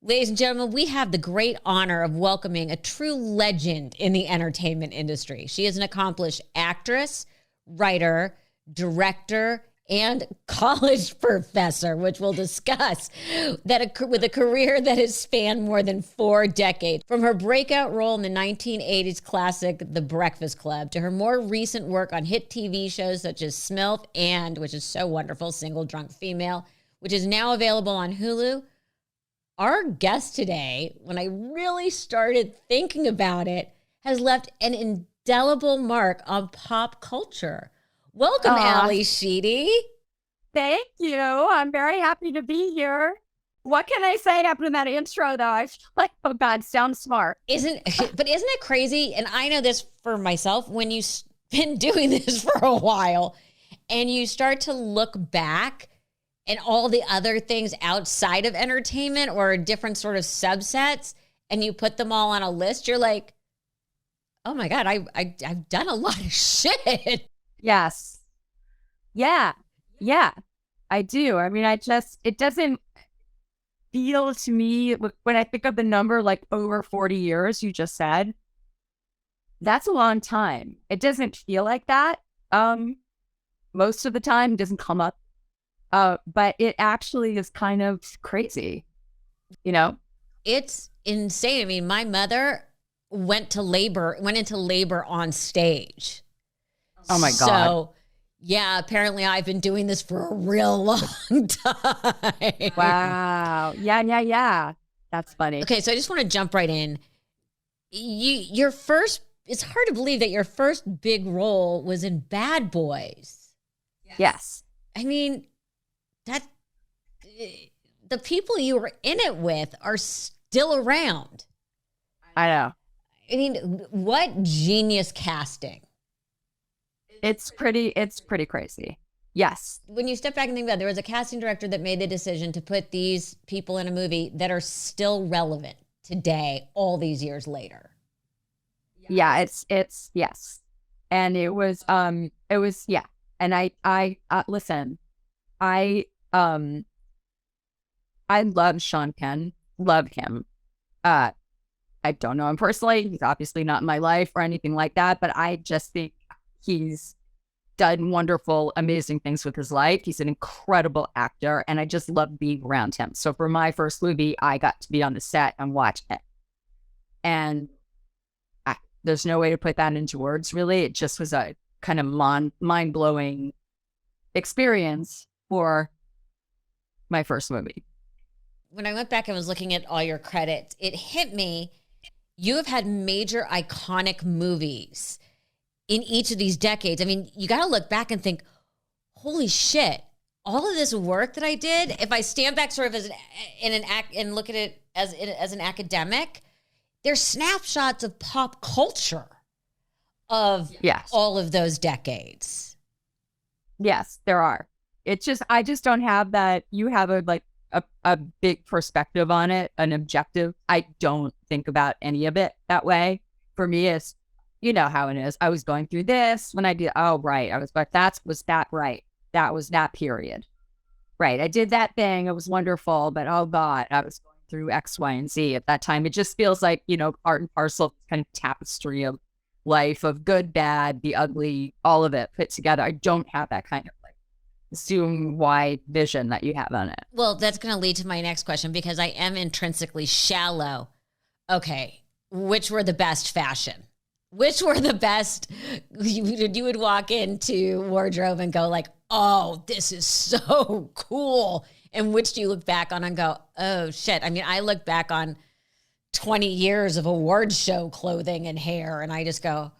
Ladies and gentlemen, we have the great honor of welcoming a true legend in the entertainment industry. She is an accomplished actress, writer, director, and college professor, which we'll discuss, with a career that has spanned more than 4 decades. From her breakout role in the 1980s classic The Breakfast Club to her more recent work on hit TV shows such as Smilf and, which is so wonderful, Single Drunk Female, which is now available on HULU. Our guest today, when I really started thinking about it, has left an indelible mark on pop culture. Welcome, Ali Sheedy. Thank you. I'm very happy to be here. What can I say after that intro, though? I feel like, oh God, sounds smart. Isn't it crazy? And I know this for myself, when you've been doing this for a while and you start to look back and all the other things outside of entertainment or different sort of subsets, and you put them all on a list, you're like, oh my God, I've done a lot of shit. Yes. Yeah, I do. I mean, it doesn't feel to me, when I think of the number, like over 40 years, you just said, that's a long time. It doesn't feel like that. Most of the time, it doesn't come up. But it actually is kind of crazy, you know? It's insane. I mean, my mother went into labor on stage. Oh my God. So, yeah, apparently I've been doing this for a real long time. Wow. Yeah. That's funny. Okay, so I just want to jump right in. It's hard to believe that your first big role was in Bad Boys. Yes. I mean, the people you were in it with are still around. I know. I mean, what genius casting. It's pretty crazy. Yes. When you step back and think about it, there was a casting director that made the decision to put these people in a movie that are still relevant today, all these years later. Yeah, it's yes. And it was, yeah. And I listen, I love Sean Penn, love him. I don't know him personally. He's obviously not in my life or anything like that, but I just think he's done wonderful, amazing things with his life. He's an incredible actor, and I just love being around him. So for my first movie, I got to be on the set and watch it. And there's no way to put that into words, really. It just was a kind of mind-blowing experience for my first movie. When I went back and was looking at all your credits, it hit me. You have had major iconic movies in each of these decades. I mean, you got to look back and think, holy shit, all of this work that I did, if I stand back sort of and look at it as an academic, there's snapshots of pop culture of all of those decades. Yes, there are. It's just, I just don't have that. You have a big perspective on it, an objective. I don't think about any of it that way. For me, it's, you know how it is. I was going through this when I did, oh, right. I was like, was that right? That was that period. Right. I did that thing. It was wonderful, but oh God, I was going through X, Y, and Z at that time. It just feels like, you know, part and parcel kind of tapestry of life, of good, bad, the ugly, all of it put together. I don't have that kind of zoom wide vision that you have on it. Well, that's going to lead to my next question, because I am intrinsically shallow. Okay, which were the best fashion? Which were the best? You would walk into wardrobe and go like, oh, this is so cool. And which do you look back on and go, oh shit. I mean, I look back on 20 years of award show clothing and hair, and I just go,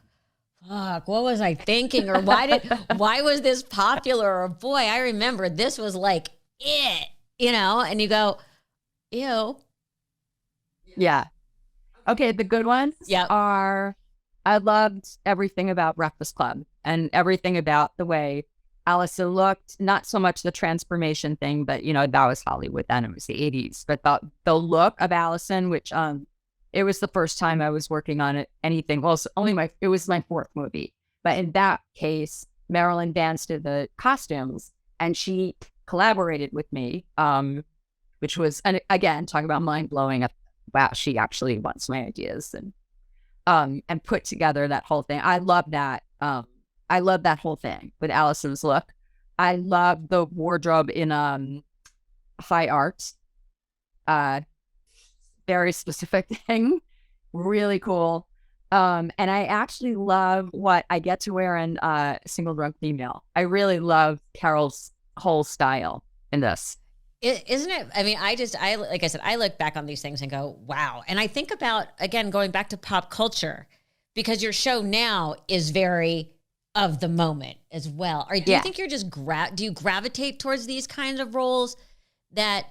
fuck, what was I thinking? Or why was this popular? Or boy, I remember this was like it, you know? And you go, ew. Yeah. Okay, the good ones are, I loved everything about Breakfast Club and everything about the way Allison looked. Not so much the transformation thing, but, you know, that was Hollywood then. It was the 80s. But the look of Allison, which it was the first time I was working on anything. Well, it was my 4th movie. But in that case, Marilyn Vance did the costumes, and she collaborated with me which was, and again, talking about mind blowing. Wow, she actually wants my ideas and put together that whole thing. I love that. I love that whole thing with Allison's look. I love the wardrobe in high art. Very specific thing. Really cool. And I actually love what I get to wear in Single Drunk Female. I really love Carol's whole style in this. Isn't it? I mean, I like I said, I look back on these things and go, wow. And I think about, again, going back to pop culture, because your show now is very of the moment as well. Or do you think you're just, do you gravitate towards these kinds of roles that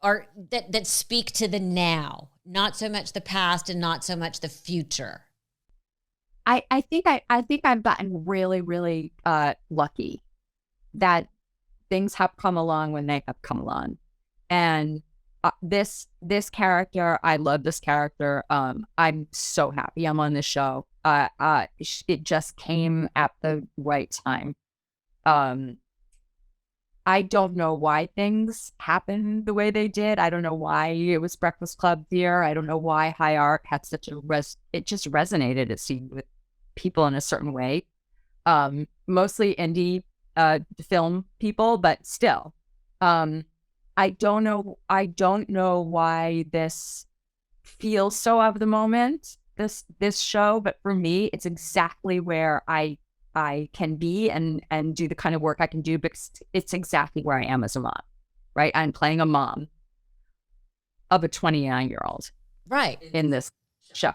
that speak to the now, not so much the past and not so much the future? I think I've gotten really, really lucky that things have come along when they have come along. And this character, I love this character. I'm so happy I'm on this show. It just came at the right time. I don't know why things happened the way they did. I don't know why it was Breakfast Club here. I don't know why high art had such a it just resonated, it seemed, with people in a certain way. Mostly indie film people, but still. I don't know why this feels so of the moment, this show, but for me, it's exactly where I can be and do the kind of work I can do, because it's exactly where I am as a mom, right? I'm playing a mom of a 29-year-old, right, in this show.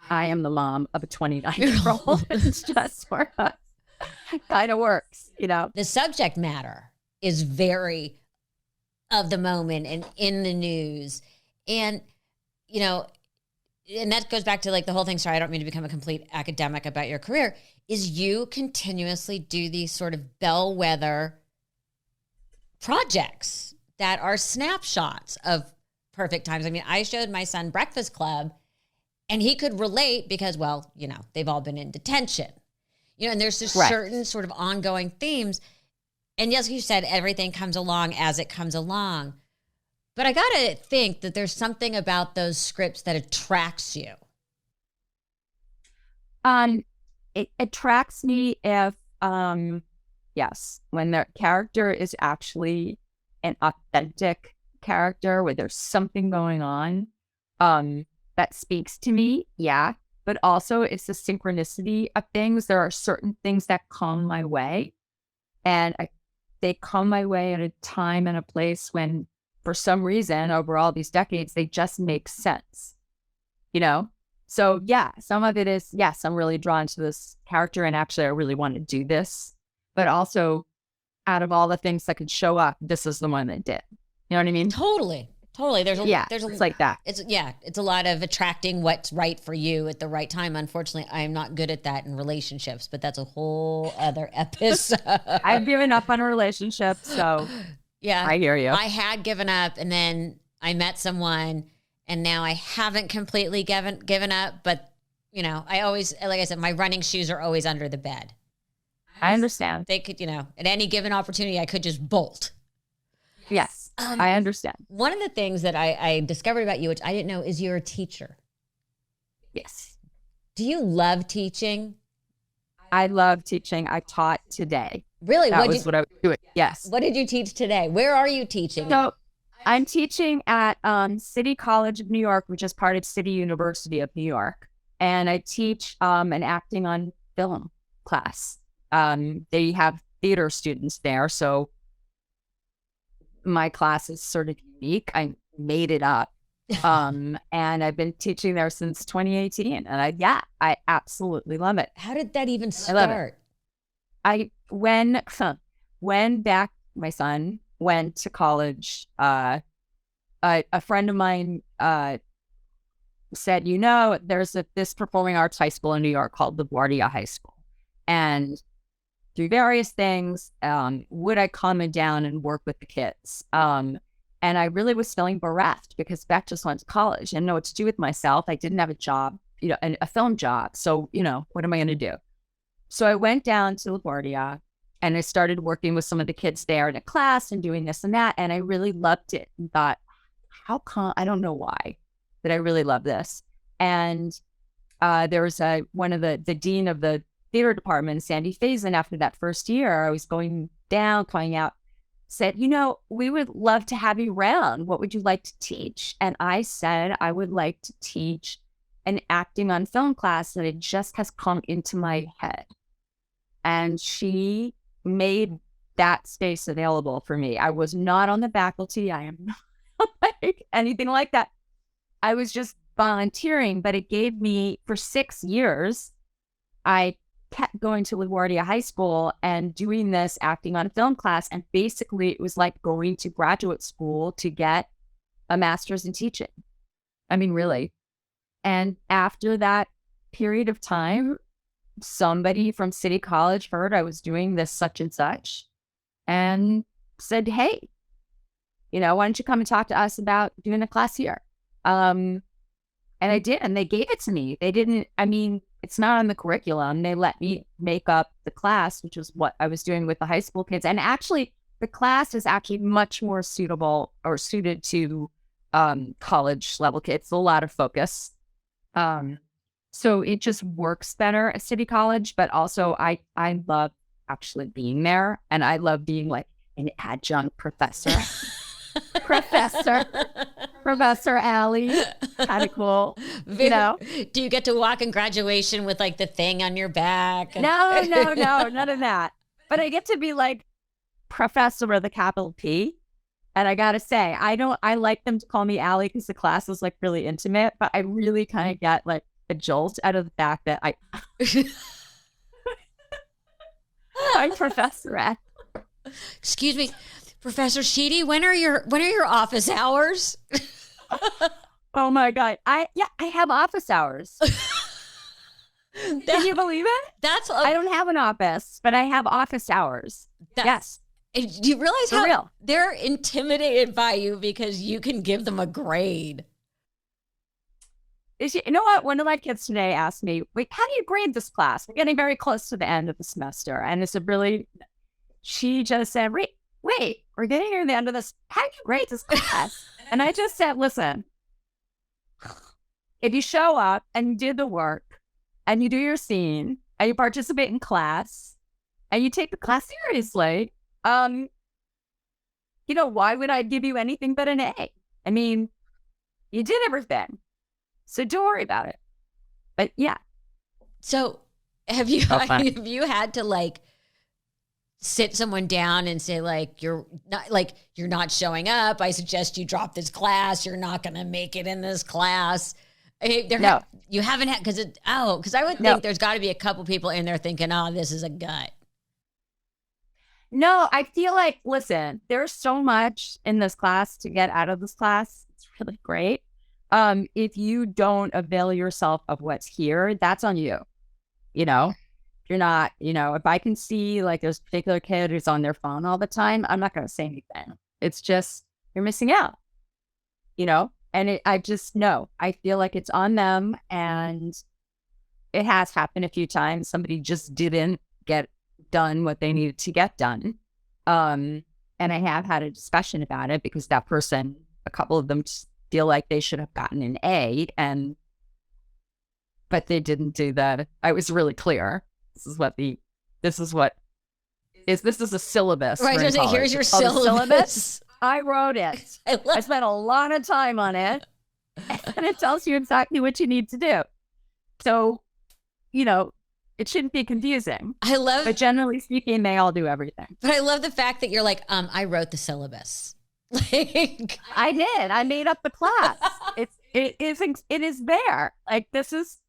I am the mom of a 29-year-old. It's just sort of kind of works, you know. The subject matter is very of the moment and in the news, and you know, and that goes back to like the whole thing. Sorry, I don't mean to become a complete academic about your career. Is you continuously do these sort of bellwether projects that are snapshots of perfect times. I mean, I showed my son Breakfast Club, and he could relate because, well, you know, they've all been in detention, you know, and there's just certain sort of ongoing themes. And yes, you said everything comes along as it comes along. But I got to think that there's something about those scripts that attracts you. It attracts me if, yes, when the character is actually an authentic character where there's something going on that speaks to me, yeah. But also it's the synchronicity of things. There are certain things that come my way, and they come my way at a time and a place when, for some reason, over all these decades, they just make sense, you know? So yeah, some of it is, yes, I'm really drawn to this character and actually I really want to do this. But also, out of all the things that could show up, this is the one that did. You know what I mean? Totally. There's it's like that. It's a lot of attracting what's right for you at the right time. Unfortunately, I am not good at that in relationships, but that's a whole other episode. I've given up on relationships, so yeah, I hear you. I had given up, and then I met someone, and now I haven't completely given up, but you know, I always, like I said, my running shoes are always under the bed. I understand. They could, you know, at any given opportunity, I could just bolt. Yes. I understand. One of the things that I discovered about you, which I didn't know, is you're a teacher. Yes. Do you love teaching? I love teaching. I taught today. Really? That was what I was doing. Yes. What did you teach today? Where are you teaching? So I'm teaching at City College of New York, which is part of City University of New York. And I teach an acting on film class. They have theater students there, so my class is sort of unique. I made it up. And I've been teaching there since 2018. And I absolutely love it. How did that even start? When back my son went to college, a friend of mine said, you know, there's this performing arts high school in New York called LaGuardia High School. And through various things, would I come down and work with the kids? And I really was feeling bereft because Beck just went to college and know what to do with myself. I didn't have a job, you know, a film job. So, you know, what am I going to do? So I went down to LaGuardia And I started working with some of the kids there in a class and doing this and that. And I really loved it and thought, I don't know why, but I really love this. And there was one of the dean of the theater department, Sandy Faison, after that first year, I was coming out, said, we would love to have you around. What would you like to teach? And I said, I would like to teach an acting on film class, and it just has come into my head. And she made that space available for me. I was not on the faculty. I am not like anything like that. I was just volunteering, but it gave me, for 6 years, I kept going to LaGuardia High School and doing this acting on film class. And basically it was like going to graduate school to get a master's in teaching. I mean, really. And after that period of time, somebody from City College heard I was doing this such and such and said, hey, why don't you come and talk to us about doing a class here? And I did, and they gave it to me. They didn't, it's not on the curriculum. They let me make up the class, which was what I was doing with the high school kids. And actually, the class is actually much more suited to college level kids. It's a lot of focus. So it just works better at City College, but also I love actually being there, and I love being like an adjunct professor. Professor Allie, kind of cool. Do you get to walk in graduation with like the thing on your back? No, none of that. But I get to be like professor with a capital P. And I gotta say, I like them to call me Allie because the class is like really intimate, but I really kind of get like a jolt out of the fact that I'm Professor Allie. Excuse me, Professor Sheedy, when are your office hours? Oh my God. I have office hours. Can you believe it? I don't have an office, but I have office hours. Yes. Do you realize how real. They're intimidated by you because you can give them a grade? You know what? One of my kids today asked me, wait, how do you grade this class? We're getting very close to the end of the semester. And she just said, wait, we're getting near the end of this. How do you grade this class? And I just said, listen, if you show up and you did the work and you do your scene and you participate in class and you take the class seriously, why would I give you anything but an A? I mean, you did everything. So don't worry about it. But yeah. So have you had to like sit someone down and say like, you're not showing up. I suggest you drop this class. You're not going to make it in this class. No. You haven't had, because I would think there's got to be a couple people in there thinking, oh, this is a gut. No, I feel like, listen, there's so much in this class to get out of this class. It's really great. If you don't avail yourself of what's here, that's on you. You're not, if I can see like there's a particular kid who's on their phone all the time, I'm not going to say anything. It's just, you're missing out, and I just know, I feel like it's on them, and it has happened a few times. Somebody just didn't get done what they needed to get done. And I have had a discussion about it because that person, a couple of them feel like they should have gotten an A, but they didn't do that. I was really clear. This is a syllabus. Right. So say, here's your syllabus. I wrote it. I spent a lot of time on it, and it tells you exactly what you need to do. So, it shouldn't be confusing. But generally speaking, they all do everything. But I love the fact that you're like, I wrote the syllabus. Like I did. I made up the class. It is there. Like this is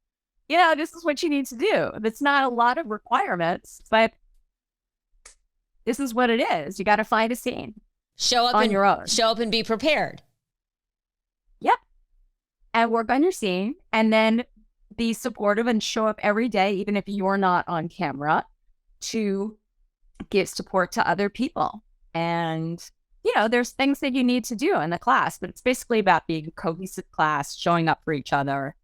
what you need to do. It's not a lot of requirements, but this is what it is. You got to find a scene. Show up on your own. Show up and be prepared. Yep. And work on your scene, and then be supportive and show up every day, even if you're not on camera, to give support to other people. And there's things that you need to do in the class, but it's basically about being a cohesive class, showing up for each other.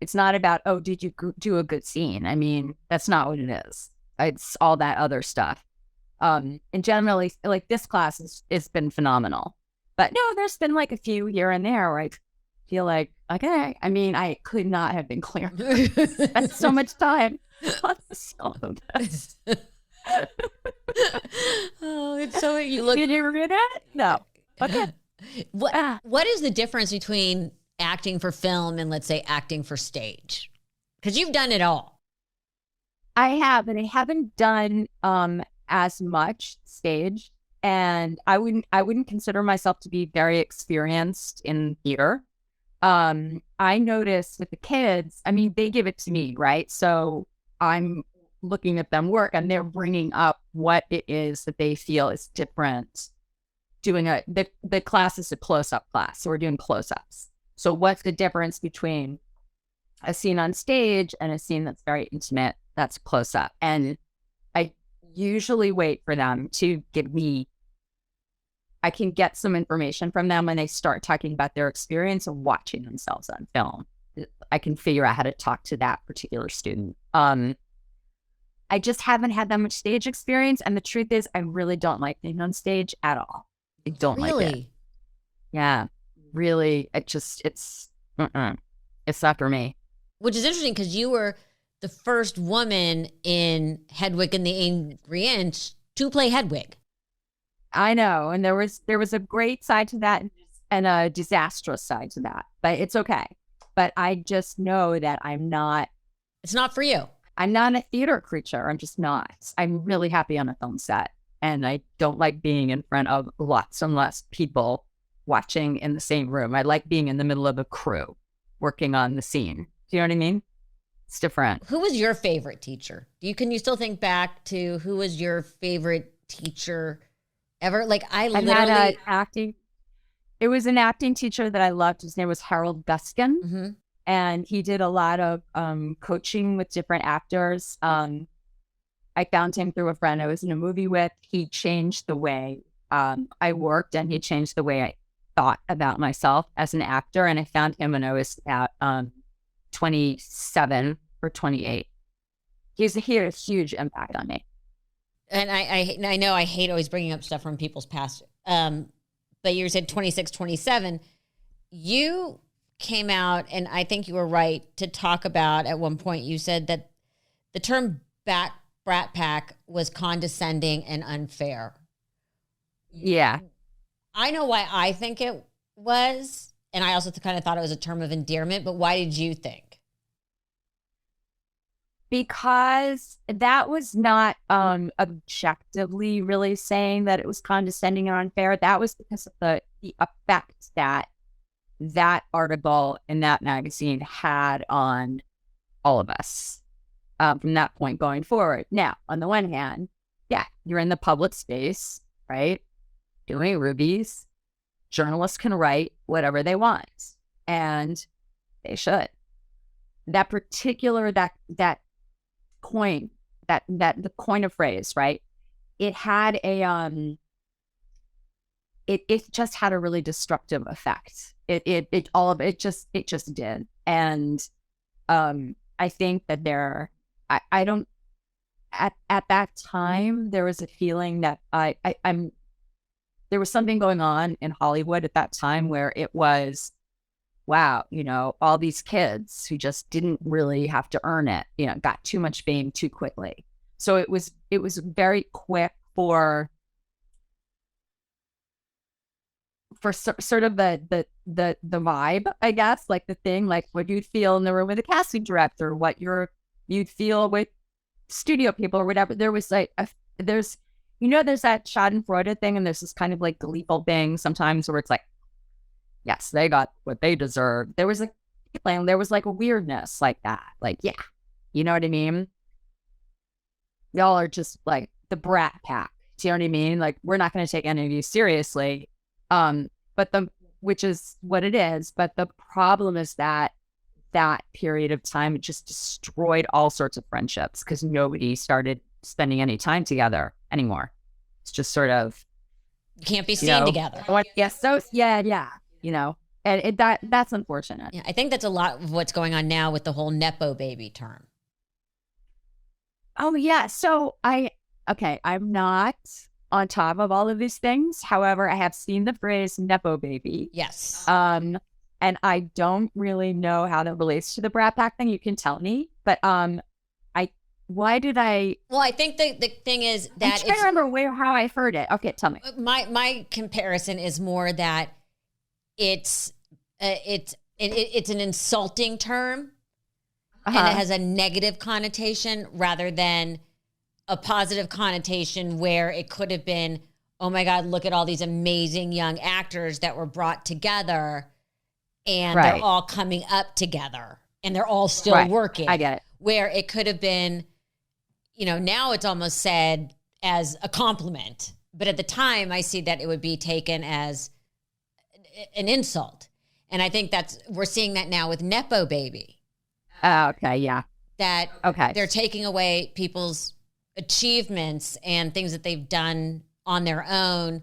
It's not about, oh, did you do a good scene? I mean, that's not what it is. It's all that other stuff. And generally, like, this class has been phenomenal. But no, there's been like a few here and there where I feel like, okay, I mean, I could not have been clearer. Spent so much time on all of this. Oh, it's so you look. Did you read it? No. Okay. What is the difference between acting for film and, let's say, acting for stage? Because you've done it all. I have, and I haven't done as much stage, and I wouldn't consider myself to be very experienced in theater. I noticed with the kids, I mean, they give it to me, right? So I'm looking at them work, and they're bringing up what it is that they feel is different. Doing the class is a close-up class, so we're doing close-ups. So what's the difference between a scene on stage and a scene that's very intimate, that's close-up? And I usually wait for them to give me, I can get some information from them when they start talking about their experience of watching themselves on film. I can figure out how to talk to that particular student. I just haven't had that much stage experience. And the truth is, I really don't like being on stage at all. I don't like it. Yeah, really. It's not for me. Which is interesting because you were the first woman in Hedwig and the Angry Inch to play Hedwig. I know. And there was a great side to that and a disastrous side to that, but it's okay. But I just know that it's not for you. I'm not a theater creature. I'm just not. I'm really happy on a film set. And I don't like being in front of lots and lots of people watching in the same room. I like being in the middle of a crew working on the scene. Do you know what I mean? It's different. Who was your favorite teacher? Can you still think back to who was your favorite teacher ever? Like, I literally had acting. It was an acting teacher that I loved. His name was Harold Guskin. Mm-hmm. And he did a lot of coaching with different actors. I found him through a friend I was in a movie with. He changed the way I worked, and he changed the way I thought about myself as an actor. And I found him when I was at 27 or 28. He had a huge impact on me. And I know I hate always bringing up stuff from people's past. But you said 26, 27. You came out, and I think you were right to talk about, at one point you said that the term Brat Pack was condescending and unfair. Yeah. I know why I think it was, and I also kind of thought it was a term of endearment, but why did you think? Because that was not objectively really saying that it was condescending or unfair. That was because of the effect that article in that magazine had on all of us from that point going forward. Now, on the one hand, yeah, you're in the public space, right? Doing rubies. Journalists can write whatever they want, and they should. That particular, that coin, the coin of phrase, right? It had a, it just had a really destructive effect. It just did. And I think that I don't, at that time, there was a feeling that there was something going on in Hollywood at that time where it was, wow, all these kids who just didn't really have to earn it, got too much fame too quickly. So it was very quick for sort of the vibe, I guess, like the thing, like what you'd feel in the room with a casting director, what you'd feel with studio people or whatever. There was like, there's that Schadenfreude thing, and there's this kind of like gleeful thing sometimes where it's like, yes, they got what they deserve. There was like a weirdness like that. Like, yeah, you know what I mean? Y'all are just like the Brat Pack. Do you know what I mean? Like, we're not going to take any of you seriously. Which is what it is. But the problem is that period of time, it just destroyed all sorts of friendships because nobody started spending any time together anymore. It's just sort of, you can't be seen together. Yes. So yeah. And that's unfortunate. Yeah, I think that's a lot of what's going on now with the whole Nepo baby term. Oh yeah. So I okay, I'm not on top of all of these things. However, I have seen the phrase Nepo baby. Yes. And I don't really know how that relates to the Brat Pack thing. You can tell me. But why did I? Well, I think the thing is that I'm trying to remember how I heard it. Okay, tell me. My comparison is more that it's an insulting term, and it has a negative connotation rather than a positive connotation where it could have been, oh my God, look at all these amazing young actors that were brought together and they're all coming up together and they're all still working. I get it. Where it could have been, now it's almost said as a compliment. But at the time, I see that it would be taken as an insult. And I think we're seeing that now with Nepo baby. Okay, yeah. That they're taking away people's achievements and things that they've done on their own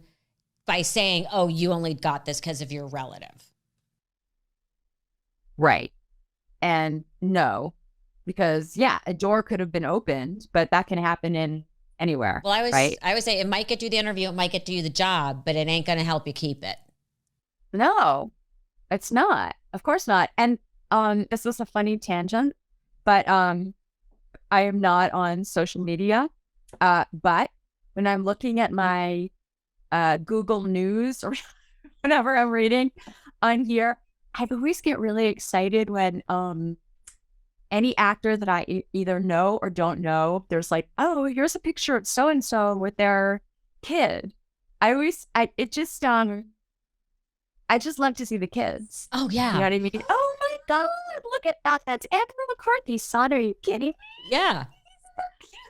by saying, oh, you only got this because of your relative. Right. And no, because a door could have been opened, but that can happen in anywhere. Well, I always say it might get you the interview, it might get you the job, but it ain't going to help you keep it. No, it's not. Of course not. And this is a funny tangent, but I am not on social media. But when I'm looking at my Google News or whenever I'm reading on here, I always get really excited when any actor that I either know or don't know, there's like, oh, here's a picture of so-and-so with their kid. I just love to see the kids. Oh, yeah. You know what I mean? Oh, my God, look at that. That's Andrew McCarthy's son. Are you kidding? Yeah.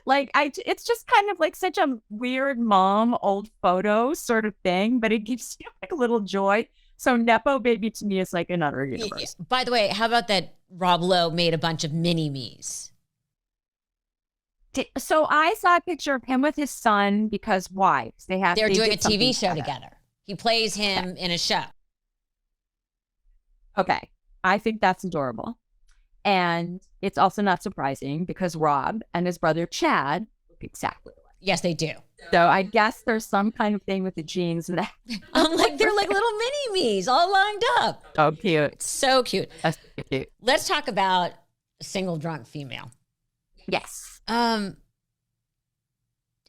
Like, it's just kind of like such a weird mom, old photo sort of thing, but it gives you like a little joy. So Nepo baby to me is like another universe. Yeah. By the way, how about that Rob Lowe made a bunch of mini-me's? So I saw a picture of him with his son because why? They're doing a TV show together. He plays him in a show. Okay. I think that's adorable. And it's also not surprising because Rob and his brother Chad look exactly alike. Yes, they do. So I guess there's some kind of thing with the genes that I'm like, they're like little mini-me's all lined up. Oh, cute. So cute. That's cute. Let's talk about a single drunk female. Yes.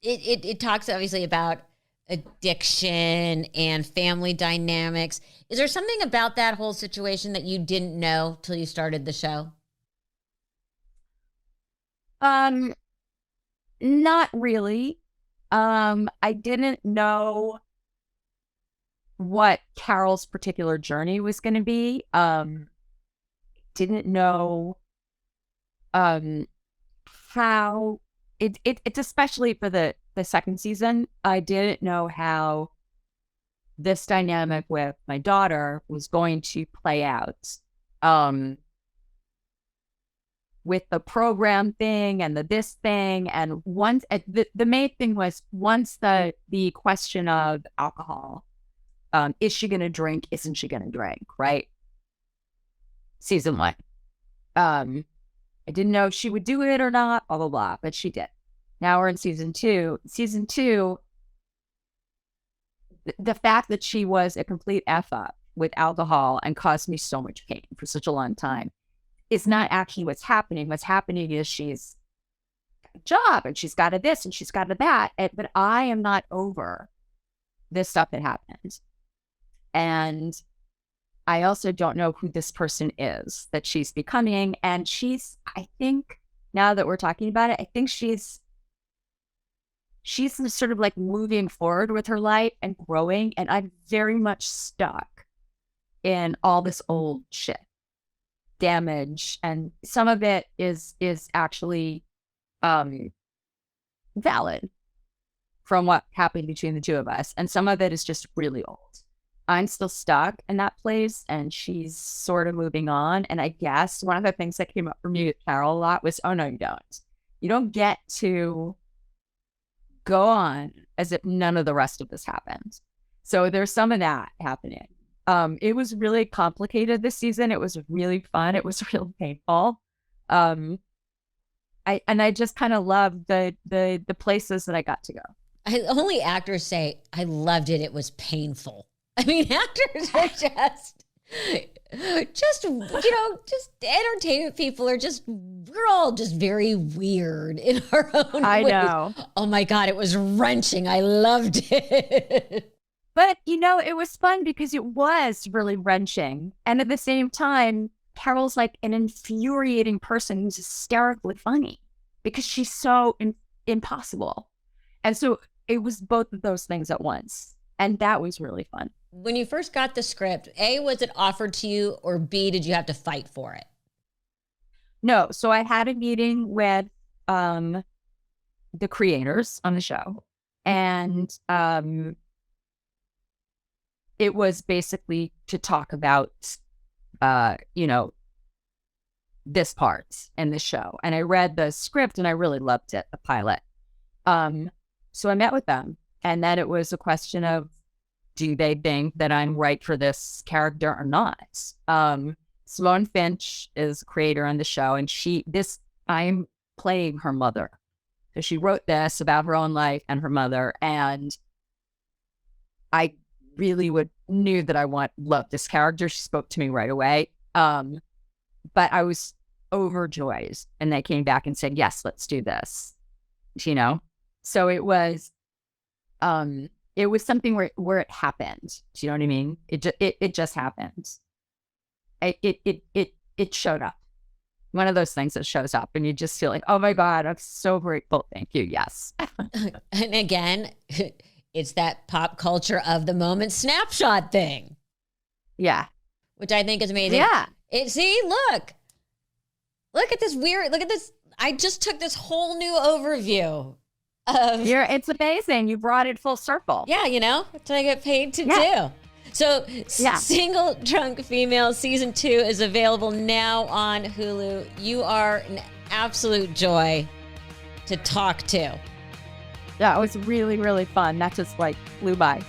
It talks obviously about addiction and family dynamics. Is there something about that whole situation that you didn't know till you started the show? Not really. I didn't know what Carol's particular journey was going to be. Didn't know how it's especially for the second season. I didn't know how this dynamic with my daughter was going to play out. With the program thing and this thing, and once the main thing was once the question of alcohol, is she going to drink? Isn't she going to drink? Right? Season 1. I didn't know if she would do it or not. Blah blah blah, but she did. Now we're in season 2. Season 2, the fact that she was a complete F up with alcohol and caused me so much pain for such a long time. Is not actually what's happening. What's happening is she's got a job and she's got a this and she's got a that. But I am not over this stuff that happened. And I also don't know who this person is that she's becoming. And I think now that we're talking about it, I think she's sort of like moving forward with her life and growing. And I'm very much stuck in all this old shit. Damage, and some of it is actually valid from what happened between the two of us, and some of it is just really old. I'm still stuck in that place, and she's sort of moving on. And I guess one of the things that came up for me with Carol a lot was, oh no, you don't get to go on as if none of the rest of this happened. So there's some of that happening. It was really complicated this season. It was really fun. It was really painful. I just kind of loved the places that I got to go. Only actors say, I loved it. It was painful. I mean, actors are just entertainment people are just, we're all just very weird in our own I ways. know. Oh my God, it was wrenching. I loved it. But, it was fun because it was really wrenching. And at the same time, Carol's like an infuriating person who's hysterically funny because she's so impossible. And so it was both of those things at once. And that was really fun. When you first got the script, A, was it offered to you, or B, did you have to fight for it? No. So I had a meeting with the creators on the show. And it was basically to talk about, this part in the show. And I read the script and I really loved it, the pilot. So I met with them. And then it was a question of, do they think that I'm right for this character or not? Simone Finch is a creator on the show, and I'm playing her mother. So she wrote this about her own life and her mother, and I really knew that I loved this character. She spoke to me right away. But I was overjoyed, and they came back and said, yes, let's do this. So it was something where it happened. Do you know what I mean? It just happened. It showed up. One of those things that shows up and you just feel like, oh my God, I'm so grateful. Thank you. Yes. And again, it's that pop culture of the moment snapshot thing. Yeah. Which I think is amazing. Yeah. Look at this. I just took this whole new overview. It's amazing. You brought it full circle. Yeah, that's what I get paid to do. So Single Drunk Female Season 2 is available now on Hulu. You are an absolute joy to talk to. Yeah, it was really, really fun. That just flew by.